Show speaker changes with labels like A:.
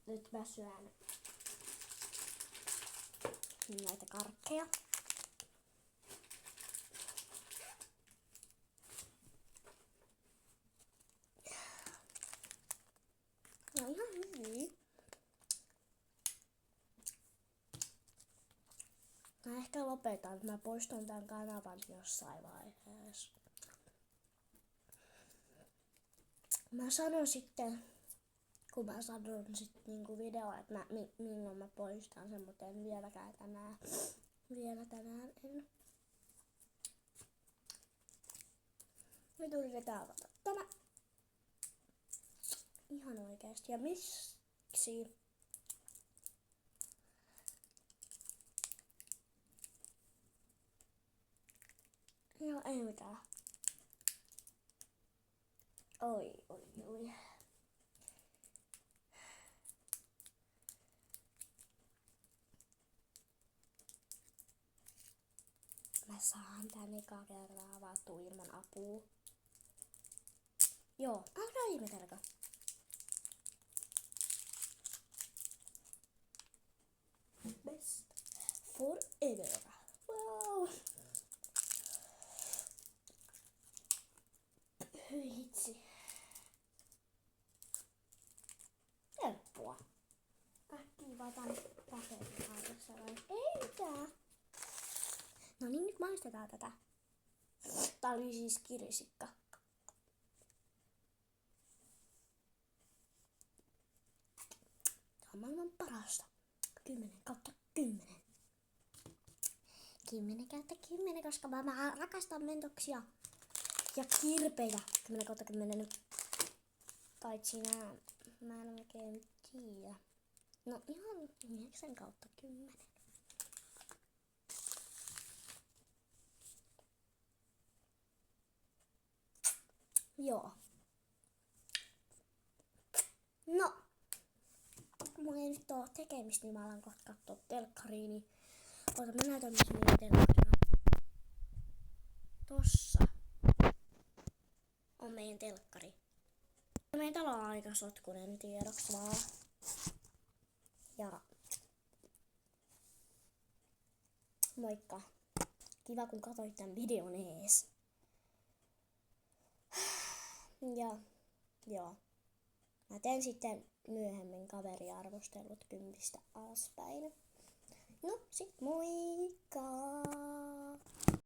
A: Nyt mä syön näitä karkkeja. No ihan hyviä. Mä ehkä lopetan. Mä poistan tän kanavan jossain vaiheessa. Mä sanon sitten, kun mä sanon sitten niinku video, että milloin mä poistan sen, mutta en vieläkään tänään. Vielä tänään en. Nyt yritetään avata tämä. Ihan oikeesti. Ja miksi? Joo, ei mitään. Oi. Mä saan tän eka kertaa avattua ilman apua. Joo, älkää ihmetelkö. Best forever. Wow. Hyi hitsi. Helppoa. Äkkiä vaan tän paketin kaikessa vai? Ei mitään. No niin, nyt maistetaan tätä. Tää oli siis kirsikka. Tää on maailman parasta. 10/10. 10/10, koska mä rakastan mentoksia ja kirpeitä. 10/10. Paitsi mä en oikein tiedä. No ihan 9/10. Joo. No. Mulla ei nyt oo tekemistä, niin mä alan kohta kattoo telkkariin. Niin oota, mä näytän missä meidän telkkari on. Tossa on meidän telkkari. Meidän talo on aika sotkunen, tiedoksi vaan. Ja moikka. Kiva kun katsoit tän videon ees. Ja joo. Mä teen sitten myöhemmin kaveriarvostelut 10 alaspäin. No sit moikka!